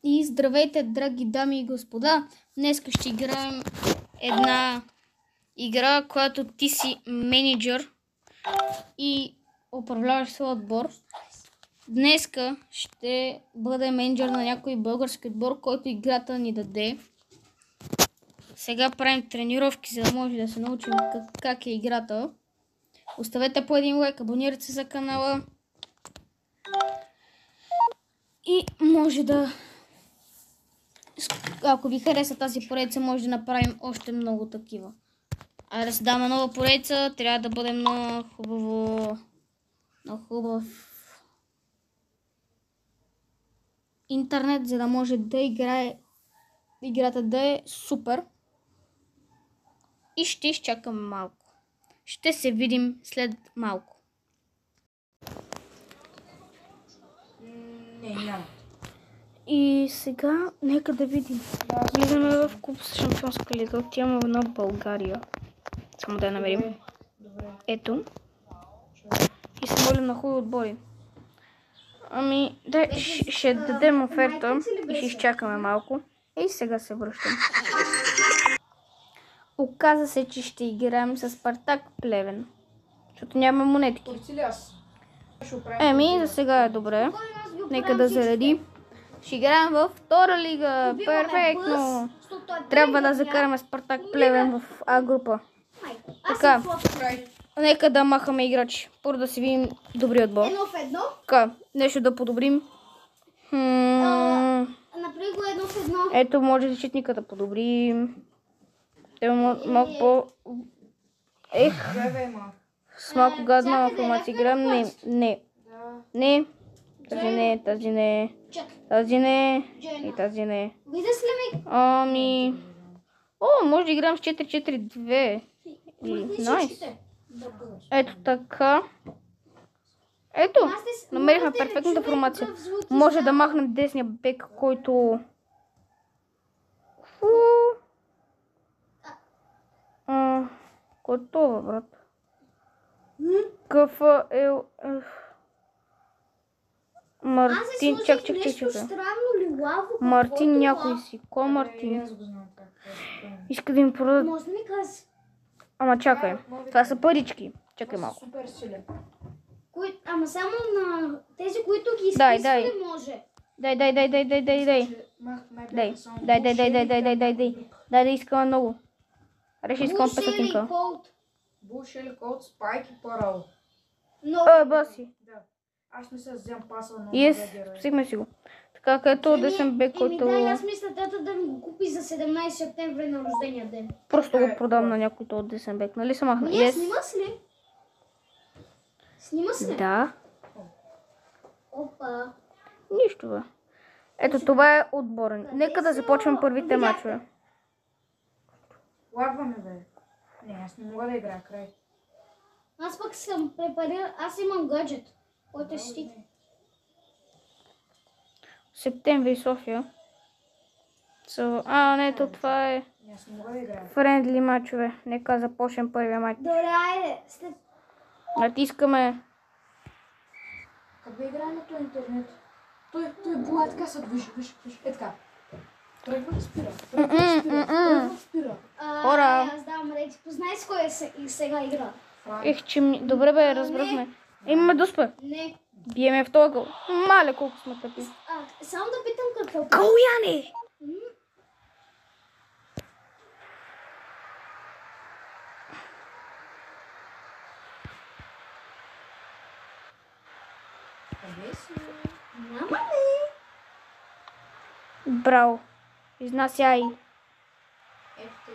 И здравейте, драги дами и господа! Днес ще играем една игра, която ти си менеджер и управляваш своя отбор. Днеска ще бъде менеджер на някой български отбор, който играта ни даде. Сега правим тренировки, за да може да се научим как е играта. Оставете по един лайк, абонирайте се за канала. И може да... Ако ви хареса тази поредица, може да направим още много такива. А да се даме нова поредица, трябва да бъдем на хубав интернет, за да може да играта да е супер. И ще изчакаме малко. Ще се видим след малко. Няма. И сега нека да видим. Влизаме в Куп с Шампионска лига. Отиваме на България. Само да я намерим. Добре. Ето. И се молим на хубави отбори. Ами, да, ще дадем оферта и ще изчакаме малко. И сега се връщам. Оказа се, че ще играем с Спартак Плевен. Защото няма монетки. Еми, за сега е добре. Нека да зареди. Ще играем във втора лига. Перфектно. Трябва да закараме Спартак Плевен в А група. Така. Нека да махаме играчи. Първо да си видим добри отбор. Едно в едно. Така. Нещо да подобрим. Направи го едно в едно. Ето, може защитника да подобрим. Малко по... С малко гадна информация играм. Не. Тази не. Тази не. И тази не. Ами... може да играм с 4-4-2. Найс. Ето така. Ето. Намерихме перфектната формация. Може да махнем десния бек, който... Кой е това, брат? КФЛ... Мартин, чак. Мартин някой си. Кой Мартин? Иска да им продадат. Ама чакай. Това са парички. Чакай малко. Супер силен. Ама само на тези, които ги изписвали може. Дай. Дай, искаме много. Реши, искам 500. Бушели код, спайк и парал. Баси. Да. Аз мисля да взем паса на взимай си го. Така, като десен бек, който... Да, аз мисля тата да ми го купи за 17 септември на рождения ден. Просто го продам на някой от десен бек, нали се махна? Снима се ли? Да. Опа. Нищо бе. Ето това е отборен. Нека да започнем първите мачове. Лагваме бе. Не, аз не мога да играя край. Аз пък съм препарирал, аз имам гаджет, който е щит. Септември София. Не, това е Аз не мога да играя. френдли мачове. Нека започнем първия мач. Добре, айде. Натискаме. Как да играе на този интернет? Той була така се движи, виж, е така. Тръгва и спира. Хора. Аз давам рейти. Познай с кой е сега игра. Добре бе, разбрахме. Имаме дуспа. Не. Биеме в този гъл. Мале, колко сме тъпи. Само да питам какво. Калуяне! Няма ли? Браво. Изнасяй. Ето.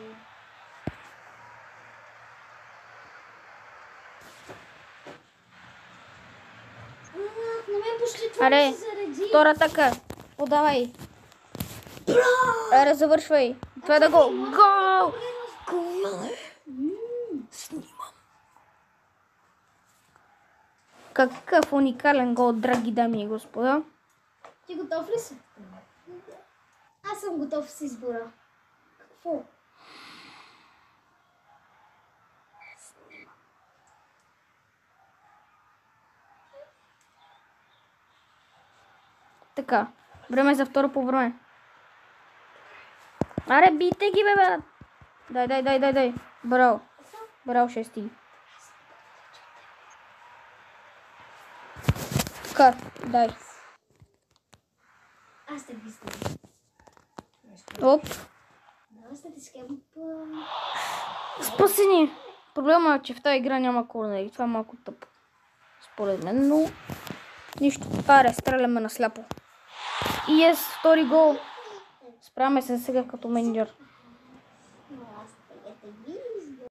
На мен почти това Аре, се зареди. втора така. Подавай. Аре, завършвай. Това е да гол. Гол! Снимам. Какъв уникален гол, драги дами и господа. Ти готов ли си? Аз съм готов с избора. Какво? Така. Време за второ по време. Аре, бийте ги, бе! Дай. Браво. Браво, шести. Така, дай. Аз те виждам. Оп. Аз те искам. Спасени. Проблема е, че в тази игра няма корнери. Това е малко тъпо. Според мен, но... Нищо. Аре, стреляме на сляпо. И ес, втори гол. Справяме се сега като менеджер. Аз те виждам.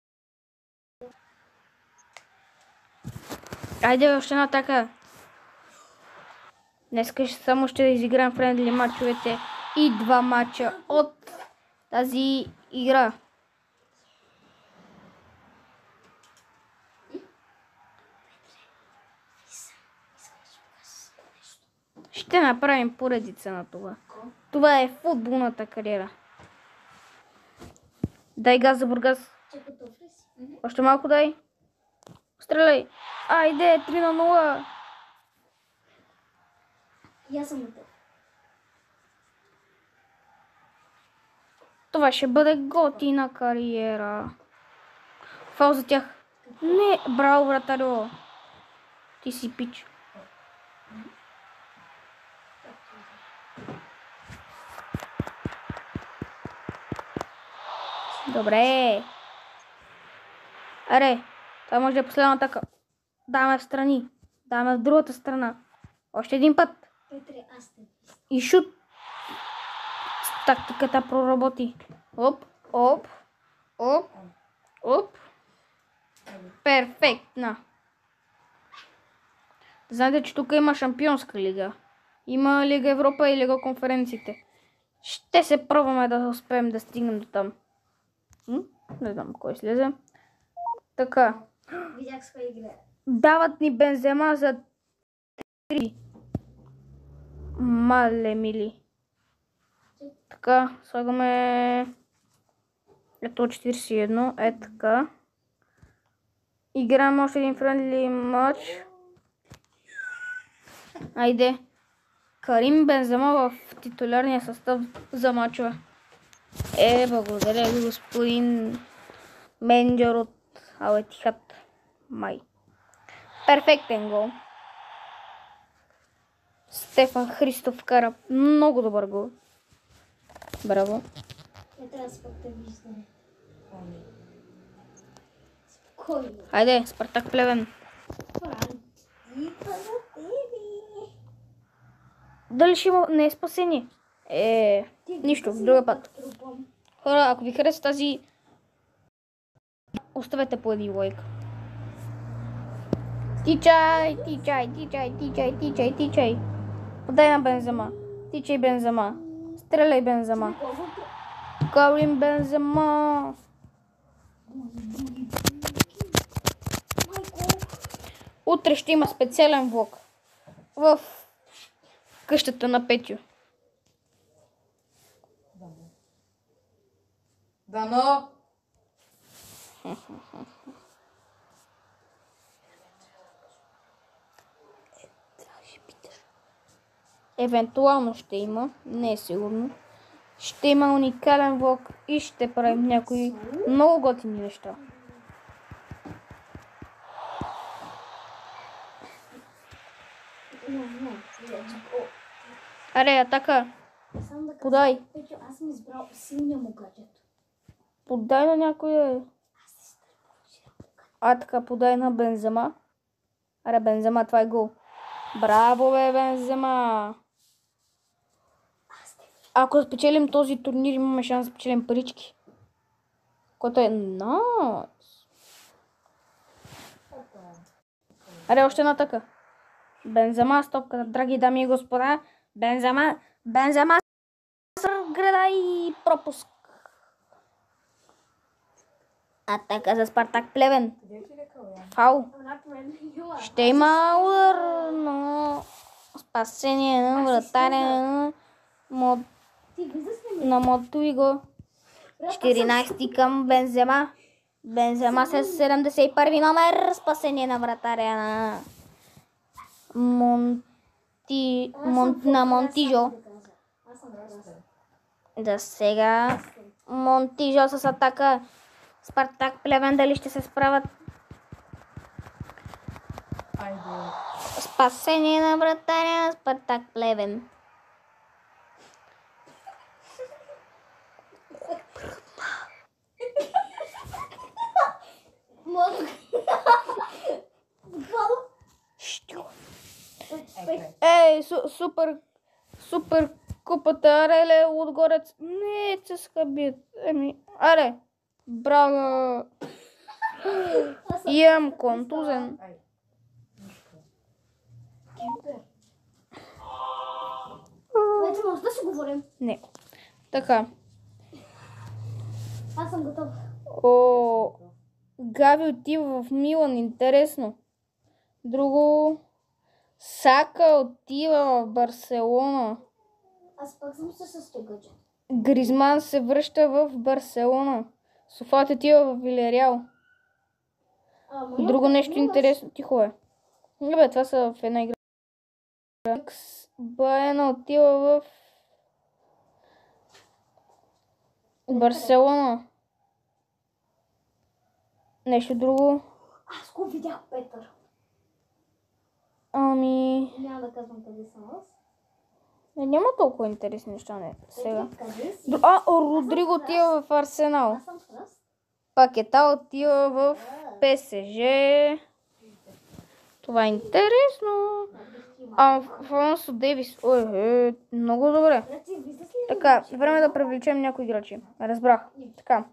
Айде, още една атака. Днеска само ще изиграем френдли матчовете и 2 матча от тази игра. Ще направим поредица на това. Това е футболната кариера. Дай газ за Бургас. Че готов ли си? Още малко дай. Стреляй. Айде, 3-0. И аз съм готов. Това ще бъде готина кариера. Фал за тях. Не, браво, вратаро. Ти си пич. Добре. Аре, това може да е последна атака. Даваме в страни. Даваме в другата страна. Още един път. Петре, аз те виждам. И шут. Тактиката проработи. Оп. Перфектна. Знаете, че тук има Шампионска лига. Има Лига Европа и Лига Конференциите. Ще се пробваме да успеем да стигнем до там. Не знам кой слезе. Така. Видях с кой игра. Дават ни Бензема за 3. Мале мили. Така, слагаме ето 41, е така. Играем още един френдли матч. Айде. Карим Бензема в титулярния състав за матчове. Благодаря ви, господин менеджер от Ал Етихад. Май. Перфектен гол. Стефан Христов вкара много добър гол. Браво. Петре, аз пък те виждам. Спокойно. Хайде, Спартак Плевен. Франтика за тебе. Дали ще има... Не е спасение. Нищо, в друга път. Хора, ако ви хареса тази... Оставете по един лайк. Тичай. Подай на Бензема. Тичай Бензема. Стреляй Бензема. Карим Бензема. Утре ще има специален влог в къщата на Петю. Дано! Евентуално ще има, не е сигурно. Ще има уникален влог и ще правим някои много готини неща. Аре, атака. Подай. Петю, аз съм избрал силния му гаджет. Подай на някой. Така, подай на Бензема. Аре, Бензема, това е гол. Браво, бе, Бензема. Ако спечелим този турнир, имаме шанс да спечелим парички. Което е найс. Аре, още една така. Бензема, стопката, драги дами и господа. Бензема, града и пропуск. Атака за Спартак Плевен. Фау. Ще има удар, но спасение на вратаря на Мотуиго. 14 към Бензема. Бензема с 71 номер. Спасение на вратаря на на Монтижо. Аз съм красен. Да, сега Монтижо с атака. Спартак Плевен дали ще се справят? Айде. Спасение на вратаря на Спартак Плевен. Мозък. Буквално. Ей, супер купата, ареле, отгорец. Не, че скъбят. Аре, браво. Имам контузен. Айде. Кемпер. Вече може да си говорим. Не. Така. Аз съм готов. О, Гави отива в Милан, интересно. Друго. Сака отива в Барселона. Аз пак съм се състегача. Гризман се връща в Барселона. Софат отива в Вилереал. Друго нещо интересно. Тихо е. Не бе, това са в една игра. Баена отива в Барселона. Нещо друго. Аз го видях, Петър. Няма да казвам къде съм аз. Няма толкова интересни неща, не. Сега. Къде си? Родриго отива в Арсенал. Аз съм Хръст. Пакета отива в ПСЖ. Това е интересно. Фонсо Дейвис. Много добре. Така, време да привлечем някои играчи. Разбрах. Така.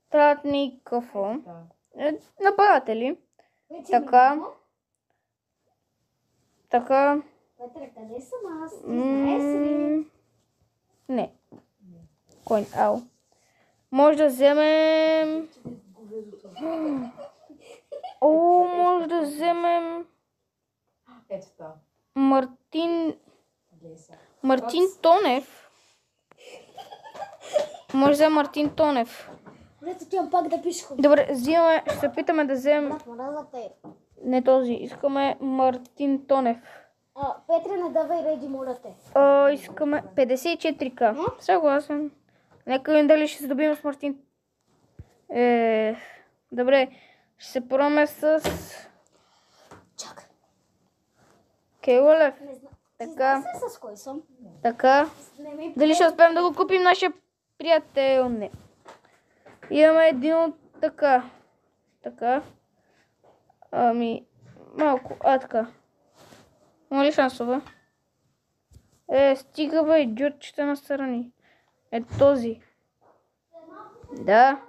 Тратни Кафо. Нападатели. Така. Петре, къде съм аз? Ти знаеш ли? Не. Кой? Ау. Може да вземем... може да вземем... Ето това. Мартин Тонев. Може да вземем Мартин Тонев. Брат, отивам пак да пиша. Добре, ще се питаме да вземем... Брат, мраза те. Не този, искаме Мартин Тонев. Петре, не давай реди, моля те. Искаме 54к. Съгласен. Нека видим дали ще се добием с Мартин. Добре, ще се пробваме с... Чакай. Кейлолев. Не знам. Така. Ти знаеш ли с кой съм? Така. Дали ще успеем да го купим нашия приятел? Не. Имаме един от така. Така. Малко. Така. Има ли шансове? Стига бе, идиотчета настрани. Този. Да.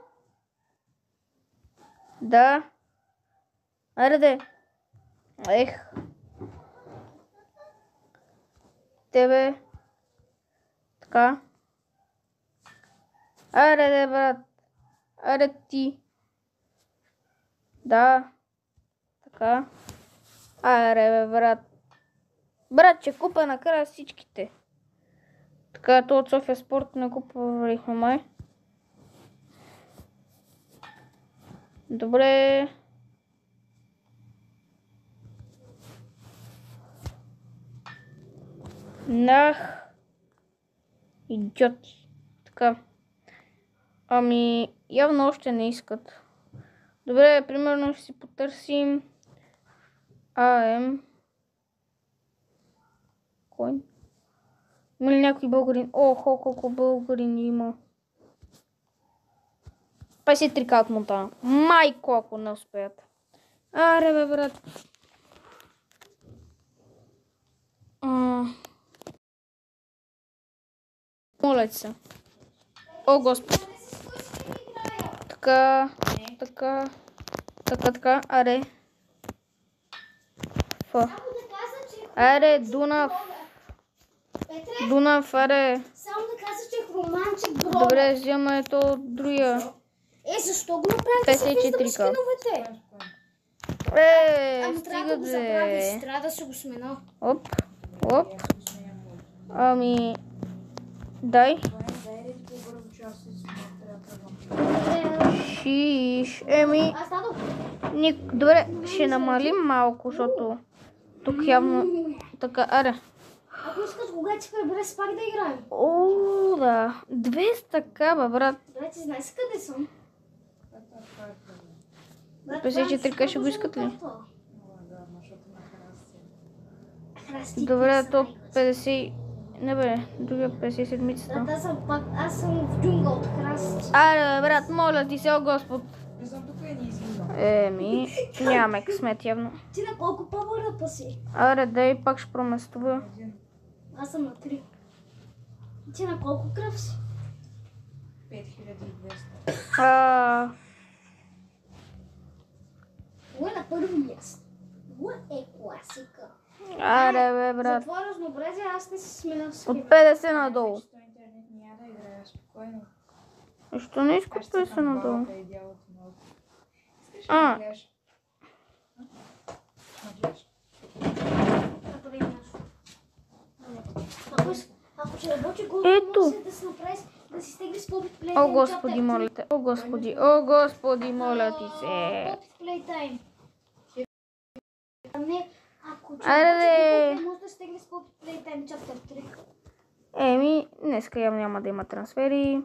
Аре. Тебе. Така. Аре, брат. Аре ти. Да. Така. Аре, брат. Братче, купа накрая всичките. Така, то от София Спорт не купувахме май. Добре. Идиоти. Така. Явно още не искат. Добре, примерно ще си потърсим АМ. Кой? Има ли някой българин? Колко българин има. 53к от Монтана. Майко, ако не успеят. Аре, бе, брат. Моля ти се. О, Господ. Така. Аре. Аре, Дунав. Аре. Само да кажа, че е романчик, бро. Добре, вземаме то другия. Защо го направите с 54к. скиновете? Стига да трябва да си го смена. Оп. Дай. Шиш. Аз дадох. Добре, ще намалим малко, защото тук явно така. Аре. Ако искаш, когато си пребере с пак да играем. О, да. 200 каба, брат. Брат, ти знаеш къде съм? Брат, 54 това ще го искат ли? карта. Храсти, Добре, ти то са 50... Не бе, другия 57-цата. Брат, аз съм в джунгъл от храсти. Аре, брат, моля ти се, о Господ. Не съм тук и не излизам. Еми, нямаме късмет явно. Ти на колко павъра си? Аре, дай пак ще проместува. Аз съм на 3. Ти на колко кръв си? 5200. Кое е на първо място? Кое е класика? Аре, бе, брат. За това разнообразие аз не си сменя с От 50 надолу. Що интернет няма да играя спокойно. Защо не искаш Аз ще 50 съм надолу? бабата и дядото много. Искаш ли А. да гледаш? Да гледаш? Ако не имаш. Ако ще работи голо, Ето. може да си направиш, да си стегли с Popit Playtime. О, Господи, моля те. О, Господи, о, Господи, моля ти се. Popit Playtime. А не, ако че Аре, работи де. голо, може да стегли с Popit Playtime Chapter 3. Еми, днеска явно няма да има трансфери.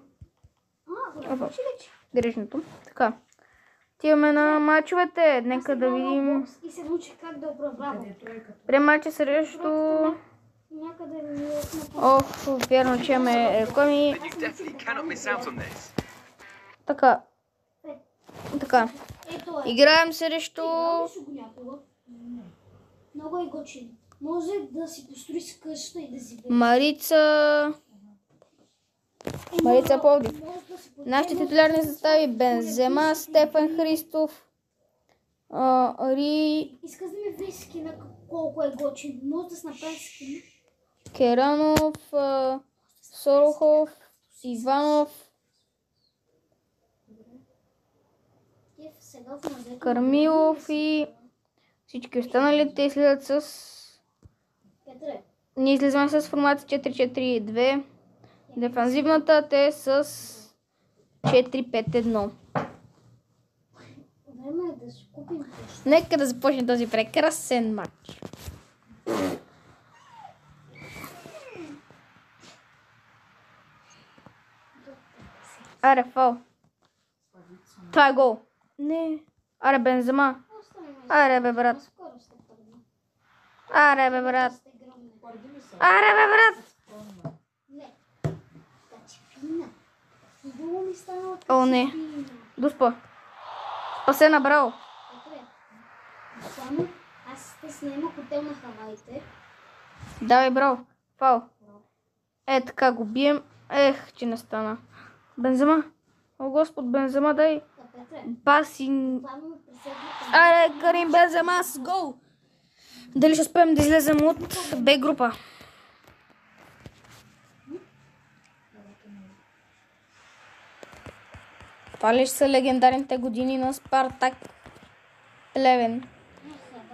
Работи ли че? Грешното. Така. Отиваме на мачовете. Нека да видим. И се научих как да управлявам. Къде е тройката? При мача срещу... Някъде ми е на Ох, вярно, че имаме реклами. You definitely cannot miss out on this. Така. Така. Ето е. Играем срещу... Играл ли си го някога? Много е готин. Може да си построиш къща и да си бе. Марица... Марица Пловдив. Може да си Нашите титулярни състави: Бензема, Стефан Христов, Ри, Искаш да ми видиш скина колко е готин. Може да си направиш скина. Керанов, Сорохов, Иванов, Сега в мазето. Кармилов и всички останали. Те излизат с... Петре. Ние излизаме с формация 4-4-2. Дефанзивната те с 4-5-1. Време е да си купим къща. Нека да започне този прекрасен матч. Аре, фал. Това е гол. Не. Аре, Бензема. Аре, бе, брат. Скоро ще тръгна. Аре, бе, брат. Ще гръмне. Пърди ми се. Аре, бе, брат. Не. Качепина. Хубаво ми стана от О, не. качепина. Дуспа. Спасе набрал. Петре. Само аз те снимах хотел на Хаваите. Давай, браво. Фал. Е, така го бием. Ех, че не стана. Бензема. О, Господ, Бензема, дай. Петре. Баси. Това ме преседна. Аре, Карим Бензема с гол. Дали ще успеем да излезем от Б група? Това ли ще са легендарните години на Спартак Плевен?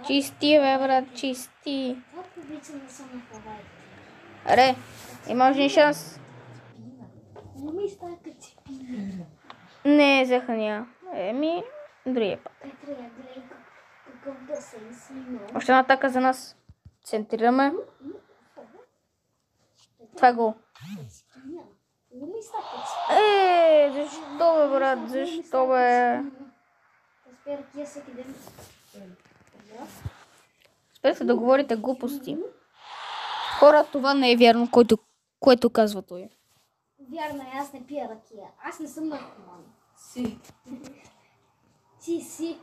Чисти, бе, брат, чисти. Как обичам да съм на Хаваите? Аре, има още шанс. Не ми става качепина. Не, взеха ния. Еми, другия път. Петре, я гледай какъв да се снимал. Още една атака за нас. Центрираме. Това е гол. Качепина. Не ми става качепина. Защо, бе, брат? Защо, бе? Спера тия всеки ден. Спрете да говорите глупости. Хора, това не е вярно, което казва той. Вярно е, аз не пия ракия. Аз не съм наркоман. Си. Си.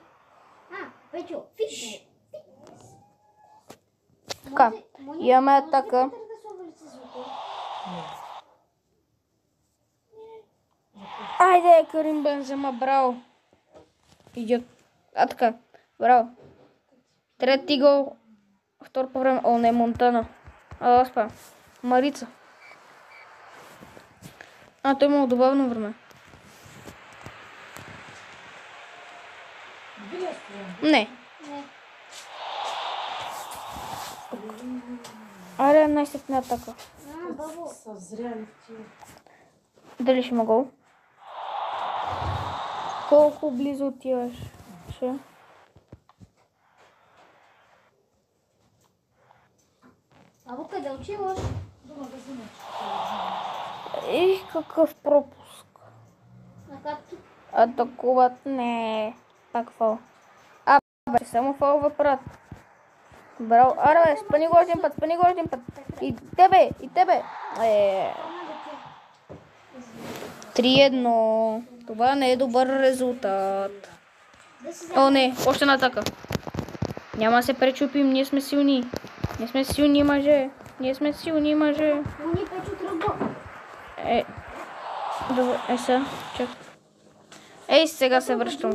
Петю, фитнес. Така, имаме атака. Може ли да се увеличи звука? Айде, Карим Бензема, браво. Идиот. Така, браво. Трети гол. Втор по време. О, не, Монтана. Спа. Марица. Той имало добавно време. Не. Не. Аре, най-сетна атака. Бабо. Съзряли в тия. Дали ще има гол? Колко близо отиваш? Або къде отиваш? До магазина. Ех, какъв пропуск. На както Атакуват. Не. Пак фал. Бе, само фал въпрат. Браво. Аре, бе, спъни го един път. И тебе. 3-1. Това не е добър резултат. да си О, не, още една атака. Няма да се пречупим, ние сме силни. Ние сме силни мъже. Уни печо тръгва. Добре, сега, чакай. Ей, сега се връщам.